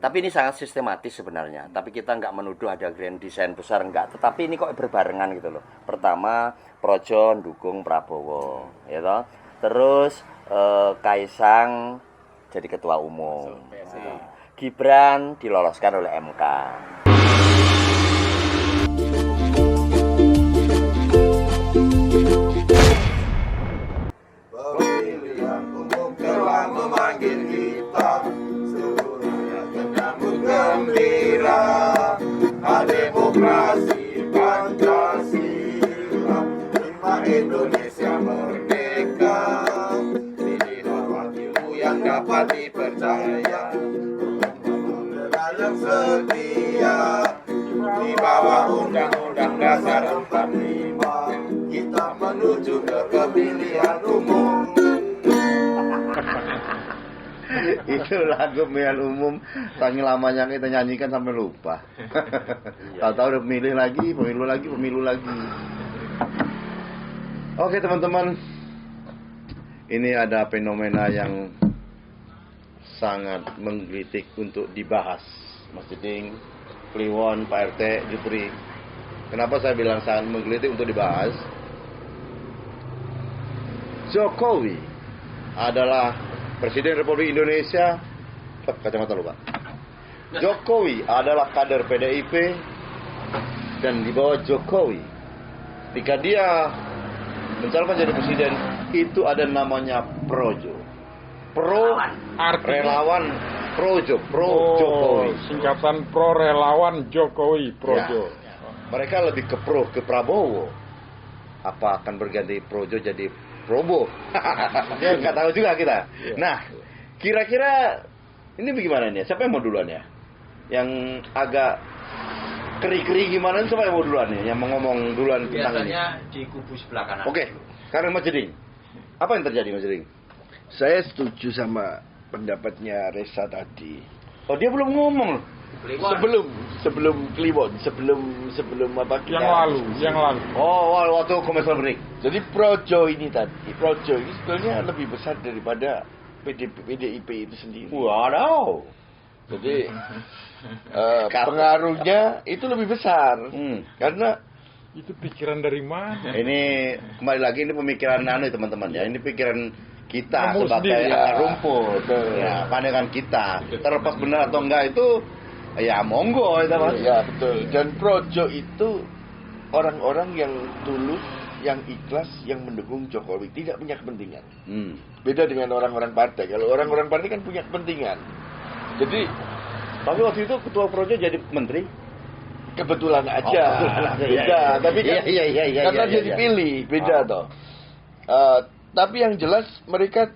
Tapi ini sangat sistematis sebenarnya. Tapi kita nggak menuduh ada grand design besar, enggak. Tetapi ini kok berbarengan gitu loh. Pertama, Projo dukung Prabowo, ya toh. Terus Kaisang jadi ketua umum. Gibran diloloskan oleh MK. Pemilihan umum telah memanggil kita, seluruh rakyat menyambut gembira. Demokrasi Pancasila, lima Indonesia merdeka. Pilihlah wakilmu yang dapat dipercaya, pemimpin yang setia. Di bawah Undang-Undang Dasar 45, kita menuju ke pemilihan umum. Itu lagu pemilihan umum saking lamanya kita nyanyikan sampai lupa. Tahu-tahu udah pemilu lagi. Oke teman-teman, ini ada fenomena yang sangat menggelitik untuk dibahas. Mas Jeding, Kliwon, Pak RT, Jutri. Kenapa saya bilang sangat menggelitik untuk dibahas? Jokowi adalah Presiden Republik Indonesia. Kacamata lupa. Jokowi adalah kader PDIP, dan di bawah Jokowi, ketika dia mencalonkan jadi presiden, itu ada namanya Projo. Relawan Projo, Jokowi. Singkatan pro relawan Jokowi, Projo. Ya. Mereka lebih ke Prabowo. Apa akan berganti Projo jadi Probo? Nggak tahu juga kita. Nah, kira-kira ini bagaimana nih? Siapa yang mau duluan ya? Yang agak keri-keri gimana? Siapa yang mau duluan nih? Yang mau ngomong duluan tentang ini? Biasanya di kubu sebelah kanan. Oke, sekarang Mas Jeding. Apa yang terjadi Mas Jeding? Saya setuju sama pendapatnya Reza tadi. Oh, dia belum ngomong loh. Sebelum Kliwon, sebelum apa kita? Yang lalu. Oh, waktu commercial break. Jadi Projo ini sebetulnya lebih besar daripada PDIP itu sendiri. Waduh. Jadi pengaruhnya itu lebih besar. Karena Itu pikiran dari mana? Ini kembali lagi ini pemikiran teman-teman ya. Ini pikiran kita Kamu sebagai sendiri, akar ya. rumput. Ya, pandangan kita. Terlepas benar atau enggak itu ya monggo itu Mas. ya betul. Dan Projo itu orang-orang yang tulus, yang ikhlas, yang mendukung Jokowi, tidak punya kepentingan. Beda dengan orang-orang partai. Kalau orang-orang partai kan punya kepentingan. Jadi Tapi waktu itu ketua Projo jadi menteri. kebetulan aja, Iya. Tapi kan karena dia dipilih, beda toh. Tapi yang jelas mereka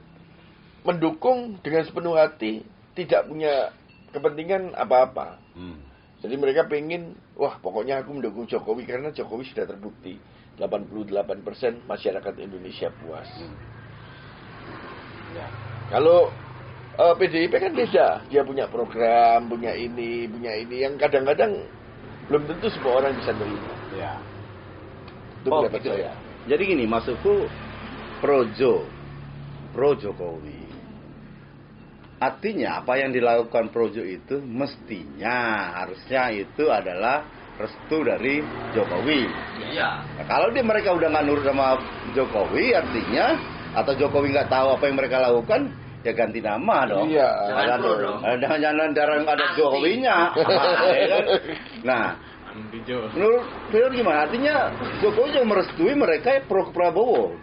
mendukung dengan sepenuh hati, tidak punya kepentingan apa-apa. Jadi mereka pengen, wah pokoknya aku mendukung Jokowi karena Jokowi sudah terbukti 88% masyarakat Indonesia puas. Kalau PDIP kan beda, dia punya program, punya ini, yang kadang-kadang belum tentu semua orang bisa terima. Ya. Itu pendapat gitu saya. ya. Jadi gini, maksudku pro Jokowi. Artinya apa yang dilakukan Projo itu mestinya harusnya itu adalah restu dari Jokowi. Iya. Nah, kalau mereka udah nggak nurut sama Jokowi, artinya atau Jokowi nggak tahu apa yang mereka lakukan, ya ganti nama dong. Iya. Jangan ada Jokowinya. Nah, menurut Fior gimana? Artinya Jokowi yang merestui mereka pro Prabowo.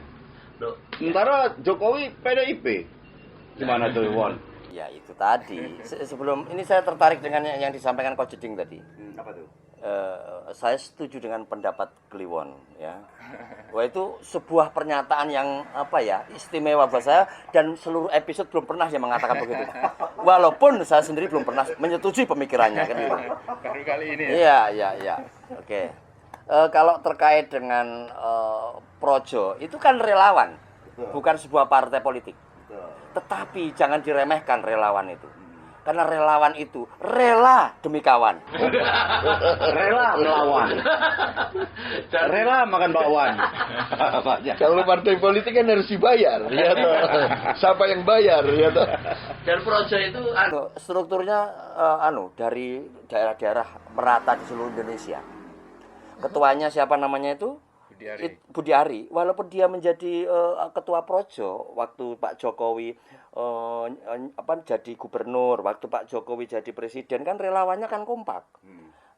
Sementara Jokowi PDIP. Gimana tuh, Won? Ya itu tadi. Sebelum ini saya tertarik dengan yang disampaikan Coach Jeding tadi. Apa tuh? Saya setuju dengan pendapat Kliwon ya. Wah itu sebuah pernyataan yang istimewa buat saya dan seluruh episode belum pernah dia mengatakan begitu. Walaupun saya sendiri belum pernah menyetujui pemikirannya kan gitu. Baru kali ini Iya. Oke. Kalau terkait dengan Projo itu kan relawan, bukan sebuah partai politik. Tetapi jangan diremehkan relawan itu. Karena relawan itu rela demi kawan. Rela melawan. Rela makan bakwan. Kalau partai politik kan harus dibayar, ya toh. Siapa yang bayar, ya toh. Dan projo itu Strukturnya dari daerah-daerah merata di seluruh Indonesia. Ketuanya siapa namanya itu? Budi Ari. Walaupun dia menjadi ketua projo waktu Pak Jokowi jadi gubernur, waktu Pak Jokowi jadi presiden, kan relawannya kan kompak.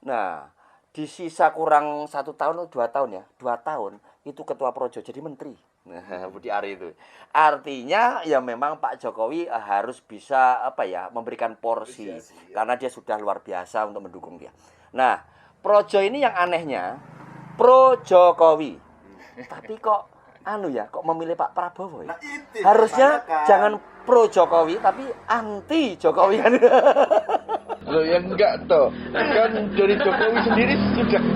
Nah, di sisa kurang 1 tahun atau 2 tahun ya, 2 tahun itu ketua projo jadi menteri. Nah, Budi Ari itu. Artinya ya memang Pak Jokowi harus bisa memberikan porsi karena dia sudah luar biasa untuk mendukung dia. Nah, projo ini yang anehnya pro Jokowi. Tapi kok kok memilih Pak Prabowo ya? Harusnya jangan pro Jokowi tapi anti Jokowi kan. Loh yang enggak toh. Kan dari Jokowi sendiri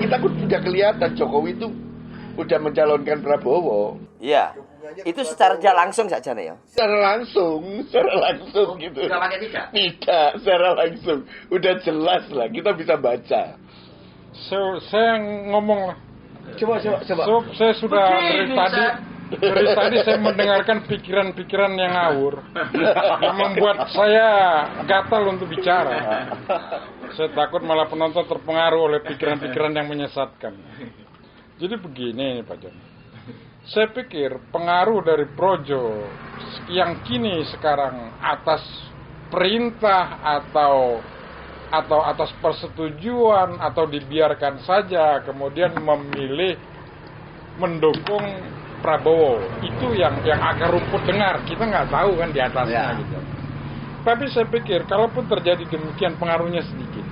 kita sudah kelihatan Jokowi itu udah mencalonkan Prabowo. Iya. Itu secara langsung saja nih ya. Secara langsung gitu. nggak pakai tidak. Tidak, secara langsung. Udah jelas lah, kita bisa baca. Saya ngomong lah. Coba. Saya sudah dari tadi saya mendengarkan pikiran-pikiran yang ngawur yang membuat saya gatal untuk bicara. Saya takut malah penonton terpengaruh oleh pikiran-pikiran yang menyesatkan. Jadi begini Pak Jon. Saya pikir pengaruh dari projo yang kini sekarang atas perintah atau atas persetujuan atau dibiarkan saja kemudian memilih mendukung Prabowo, itu yang akar rumput dengar, kita nggak tahu kan di atasnya gitu. Tapi saya pikir kalaupun terjadi demikian pengaruhnya sedikit,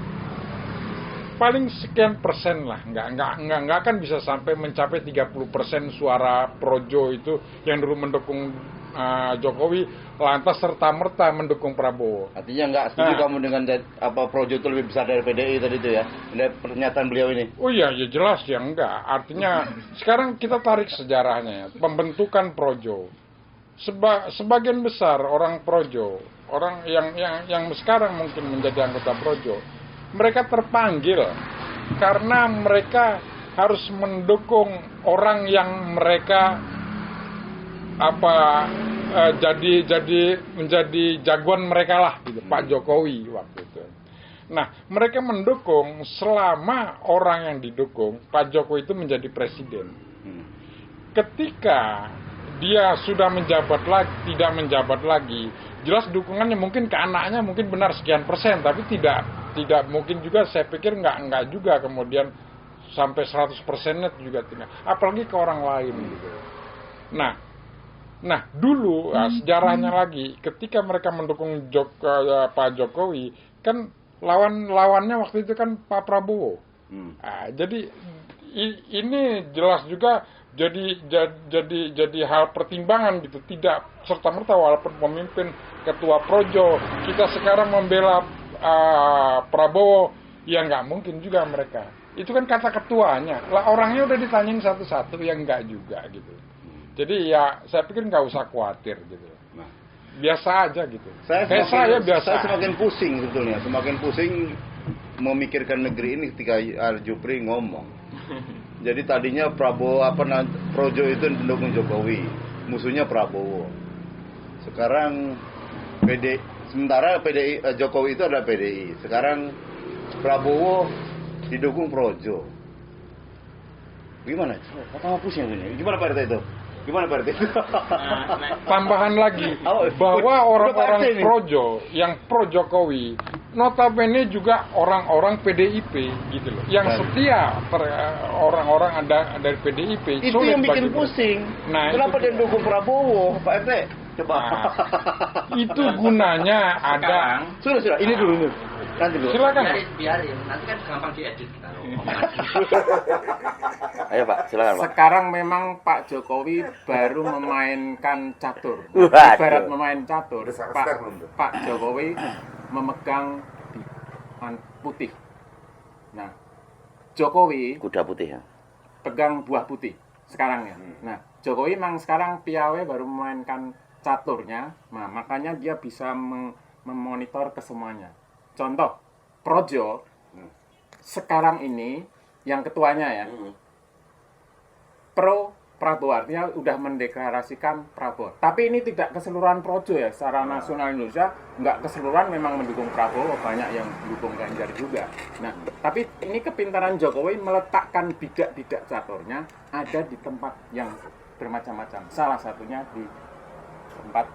paling sekian persen lah, nggak akan bisa sampai mencapai 30% suara projo itu yang dulu mendukung Jokowi lantas serta-merta mendukung Prabowo. Artinya nggak setuju kamu dengan projo itu lebih besar dari PDI tadi itu ya? Dari pernyataan beliau ini. Oh iya, ya jelas ya enggak. Artinya sekarang kita tarik sejarahnya, pembentukan projo. Sebagian besar orang projo, orang yang sekarang mungkin menjadi anggota projo, mereka terpanggil karena mereka harus mendukung orang yang mereka menjadi jagoan mereka lah gitu, Pak Jokowi waktu itu. Nah, mereka mendukung selama orang yang didukung Pak Jokowi itu menjadi presiden. Ketika dia sudah tidak menjabat lagi, jelas dukungannya mungkin ke anaknya mungkin benar sekian persen, tapi tidak mungkin juga, saya pikir enggak juga kemudian sampai 100%-nya juga tidak. Apalagi ke orang lain gitu. Nah, dulu sejarahnya lagi, ketika mereka mendukung Pak Jokowi, kan lawannya waktu itu kan Pak Prabowo. Jadi ini jelas juga jadi hal pertimbangan gitu, tidak serta-merta walaupun pemimpin ketua projo kita sekarang membela Prabowo, ya nggak mungkin juga mereka. Itu kan kata ketuanya, lah orangnya udah ditanyain satu-satu, ya nggak juga gitu. Jadi ya saya pikir nggak usah khawatir gitu. Biasa aja gitu. Saya semakin pusing sebetulnya, semakin pusing memikirkan negeri ini ketika Jupri ngomong. Jadi tadinya projo itu mendukung Jokowi, musuhnya Prabowo. Sekarang sementara Jokowi itu adalah PDI. Sekarang Prabowo didukung projo. Gimana? Pertama pusing ini. Gimana Pak RT itu? Tambahan lagi bahwa orang-orang projo yang pro Jokowi notabene juga orang-orang PDIP gitu loh, yang setia orang-orang dari PDIP. Itu yang bikin pusing. Kenapa dia dukung Prabowo, Pak RT? Coba. Itu gunanya ada. Sudah. Ini dulu. Nanti dulu. Silakan. Biarin, nanti kan gampang diedit kalau Ayo Pak, silakan Pak. Sekarang memang Pak Jokowi baru memainkan catur. Waduh. Ibarat memain catur, Pak Jokowi memegang putih. Nah, Jokowi Kuda putih ya. pegang buah putih sekarang ya. Nah, Jokowi memang sekarang piawe baru memainkan caturnya. Nah, makanya dia bisa memonitor ke semuanya. Contoh, Projo sekarang ini yang ketuanya ya, pro Prabowo, artinya udah mendeklarasikan Prabowo. Tapi ini tidak keseluruhan Projo ya, secara nasional Indonesia nggak keseluruhan memang mendukung Prabowo, banyak yang mendukung Ganjar juga. Nah, tapi ini kepintaran Jokowi meletakkan bidak-bidak caturnya ada di tempat yang bermacam-macam. Salah satunya di tempat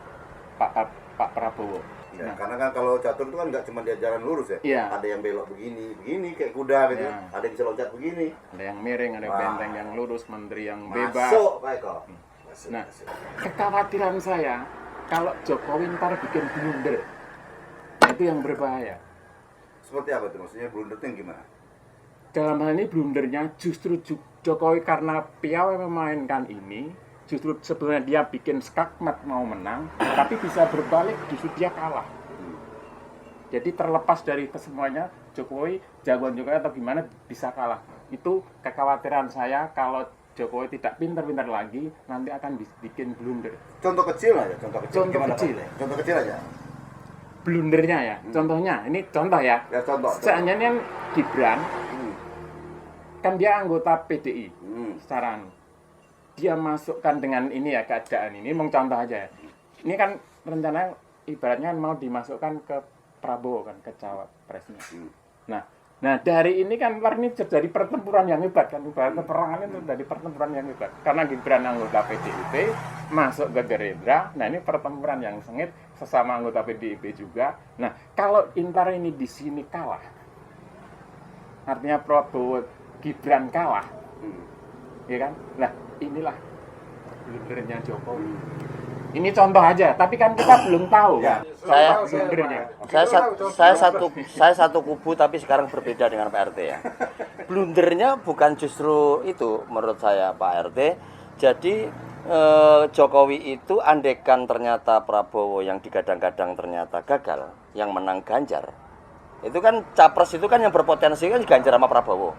Pak Prabowo. Ya, Nah, karena kan kalau catur itu kan nggak cuma dia jalan lurus ya. Iya. Ada yang belok begini kayak kuda gitu. Iya. Ada yang bisa loncat begini. ada yang miring, ada yang Wah. benteng yang lurus, menteri yang bebas. Masuk, Pak Eko. Masuk, Nah, masuk. kekhawatiran saya kalau Jokowi ntar bikin blunder, itu yang berbahaya. Seperti apa tuh maksudnya blunder itu yang gimana? Dalam hal ini blundernya justru Jokowi karena piawai memainkan ini, justru sebenarnya dia bikin skakmat mau menang, tapi bisa berbalik justru dia kalah. Jadi terlepas dari kesemuanya, Jokowi, jagoan Jokowi atau gimana bisa kalah. Itu kekhawatiran saya kalau Jokowi tidak pintar-pintar lagi, nanti akan bikin blunder. Contoh kecil aja, contoh kecil. Contoh Gimana, kecil. Pak? Contoh kecil aja. Blundernya ya, contohnya, ini contoh ya. Ya contoh. Seandainya Gibran, kan dia anggota PDI, secara dia masukkan dengan ini ya keadaan ini, mau contoh aja ya. Ini kan rencana ibaratnya mau dimasukkan ke Prabowo kan, ke cawapresnya. Nah dari ini kan ini terjadi pertempuran yang hebat kan, ibarat peperangan itu terjadi pertempuran yang hebat. Karena Gibran anggota PDIP masuk ke Gerindra, nah ini pertempuran yang sengit sesama anggota PDIP juga. Nah kalau Intar ini di sini kalah, artinya Prabowo Gibran kalah, ya kan? Nah inilah blundernya Jokowi. Ini contoh aja, tapi kan kita belum tahu. Ya. Blundernya. Saya satu kubu tapi sekarang berbeda dengan Pak RT ya. Blundernya bukan justru itu menurut saya Pak RT. Jadi Jokowi itu andekan ternyata Prabowo yang digadang-gadang ternyata gagal, yang menang Ganjar. Itu kan capres itu kan yang berpotensi kan Ganjar sama Prabowo.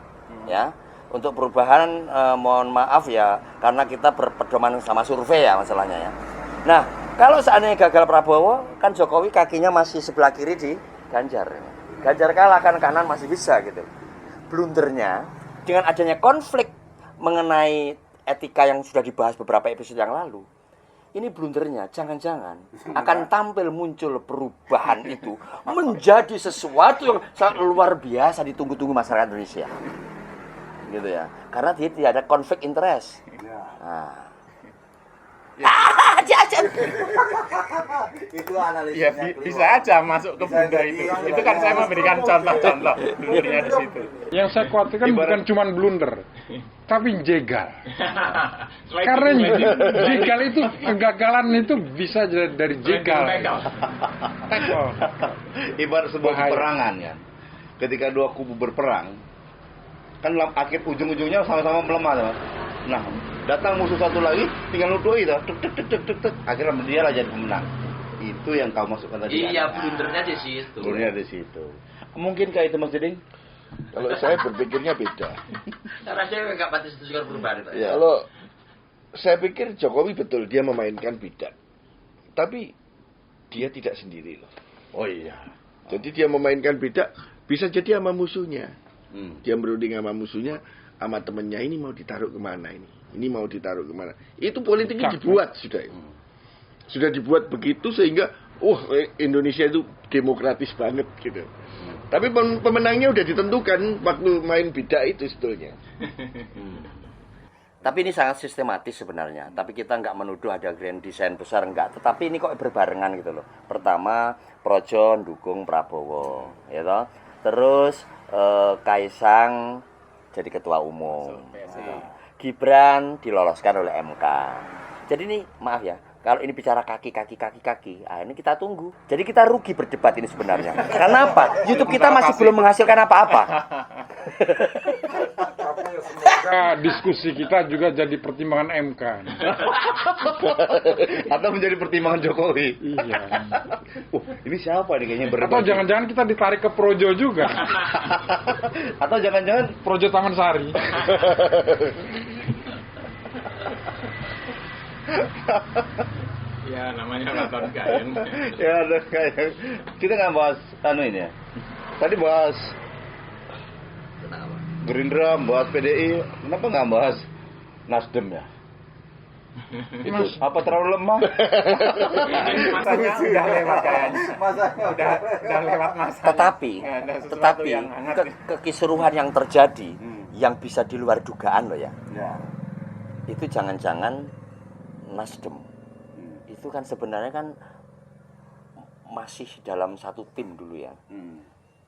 Ya. Untuk perubahan mohon maaf ya karena kita berpedoman sama survei ya masalahnya ya. Nah, kalau seandainya gagal Prabowo, kan Jokowi kakinya masih sebelah kiri di Ganjar. Ganjar kalah kan kanan masih bisa gitu. Blundernya dengan adanya konflik mengenai etika yang sudah dibahas beberapa episode yang lalu. Ini blundernya jangan-jangan akan tampil muncul perubahan itu menjadi sesuatu yang sangat luar biasa ditunggu-tunggu masyarakat Indonesia. Gitu ya. Karena dia tidak ada konflik interest. Nah. Itu analisisnya. Ya bisa aja masuk ke blunder itu. Itu kan saya memberikan contoh-contoh blundernya di situ. Yang saya khawatirkan bukan cuma blunder, tapi jegal. Karena jegal itu kegagalan itu bisa dari jegal. Tackle. Ibarat sebuah Bahaya. peperangan ya. Ketika dua kubu berperang, kan akhir ujung-ujungnya sama-sama melemah, teman. Nah, datang musuh satu lagi, tinggal nuduh itu, akhirnya dia lah jadi pemenang. Itu yang kau masukkan tadi. Iya, kan? blundernya di situ. Blundernya di situ. Mungkinkah itu Mas Diding? Kalau saya berpikirnya beda. Karena saya nggak pasti setuju dengan perubahan itu. Ya. Kalau saya pikir Jokowi betul dia memainkan bidak, tapi dia tidak sendiri loh. Oh iya. Jadi dia memainkan bidak bisa jadi sama musuhnya. Dia berunding sama musuhnya, sama temennya ini mau ditaruh kemana ini mau ditaruh kemana. Itu politiknya dibuat sudah. Sudah dibuat begitu sehingga, Indonesia itu demokratis banget gitu. Tapi pemenangnya udah ditentukan waktu main bidak itu sebetulnya. Tapi ini sangat sistematis sebenarnya. Tapi kita nggak menuduh ada grand design besar, nggak. Tetapi ini kok berbarengan gitu loh. Pertama, Projo dukung Prabowo, ya toh. Terus Kaisang jadi ketua umum. Gibran diloloskan oleh MK. Jadi ini maaf ya, kalau ini bicara kaki, ini kita tunggu. Jadi kita rugi berdebat ini sebenarnya. Karena apa? YouTube kita masih belum menghasilkan apa-apa. Semoga diskusi kita juga jadi pertimbangan MK. Atau menjadi pertimbangan Jokowi. Iya. Ini siapa nih kayaknya berbagi? Atau jangan-jangan kita ditarik ke Projo juga. Atau jangan-jangan Projo Taman Sari. Ya namanya Raton Gayen. Ya ada kayak kita nggak bahas ini ya. Tadi bahas Kenapa? Gerindra, bahas PDI, kenapa nggak bahas Nasdem ya? Itu apa terlalu lemah? Masanya udah lewat kayaknya. Masanya Udah lewat masa. Tetapi, Nggak ada sesuatu tetapi yang hangat. kekisruhan yang terjadi, yang bisa di luar dugaan loh ya, Ya. itu jangan-jangan Nasdem itu kan sebenarnya kan masih dalam satu tim dulu ya.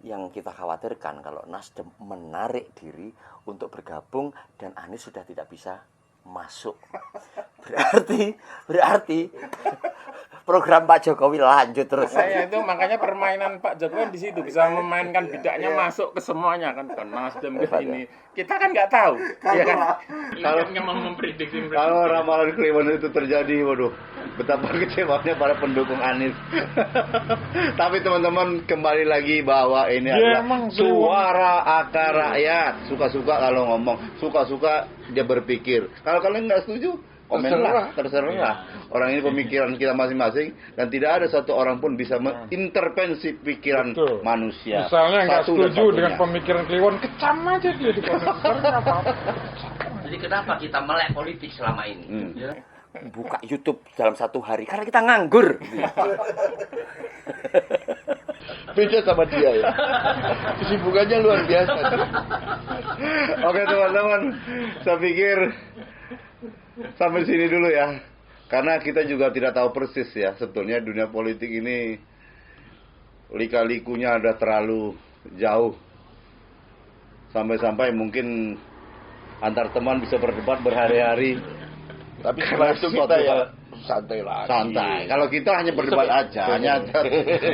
Yang kita khawatirkan kalau Nasdem menarik diri untuk bergabung dan Anies sudah tidak bisa masuk. Berarti program Pak Jokowi lanjut terus. Saya itu makanya permainan Pak Jokowi di situ bisa memainkan bidaknya masuk ke semuanya kan ke Nasdem ke ini. Kita kan nggak tahu. Iya kan? Kalau Nggak mau memprediksi. Kalau ramalan Kliwon itu terjadi, waduh, betapa kecewanya para pendukung Anies. Tapi teman-teman kembali lagi bahwa ini Ya, adalah emang suara akar rakyat. Suka-suka kalau ngomong, suka-suka dia berpikir. Kalau kalian nggak setuju, komenlah, terserah. Orang ini pemikiran kita masing-masing dan tidak ada satu orang pun bisa mengintervensi pikiran Betul. manusia. Misalnya nggak Satu dan setuju dengan satunya. pemikiran Kliwon, kecam aja dia di komentar nggak apa-apa. Jadi kenapa kita melek politik selama ini? Ya? Buka YouTube dalam satu hari karena kita nganggur. Beda sama dia ya. Kesibukannya luar biasa. Oke teman-teman, saya pikir sampai sini dulu ya. Karena kita juga tidak tahu persis ya, sebetulnya dunia politik ini lika-likunya ada terlalu jauh. Sampai-sampai mungkin antar teman bisa berdebat berhari-hari. Tapi setelah itu kita ya santai lagi. Santai. Kalau kita hanya berdebat aja, hanya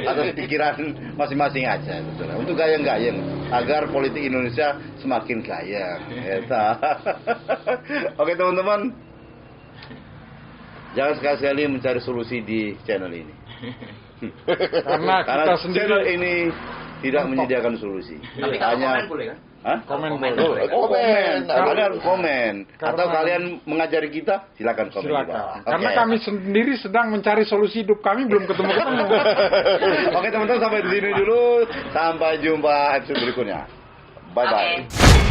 atas pikiran masing-masing aja. Betul. Untuk gayeng-gayeng agar politik Indonesia semakin gayeng. Eta. Oke teman-teman, jangan sekali-sekali mencari solusi di channel ini. Karena kita sendiri channel ini tidak menyediakan solusi. Tapi kalau komen boleh kan? Hah? komen Komen dulu. boleh kan? Komen, Komen. kalian harus komen. Atau Karena- kalian mengajari kita, silakan komen di bawah. Silakan. Karena Oke. kami sendiri sedang mencari solusi hidup kami belum ketemu-ketemu. Oke teman-teman, sampai di sini dulu. Sampai jumpa episode berikutnya. Bye bye. Oke.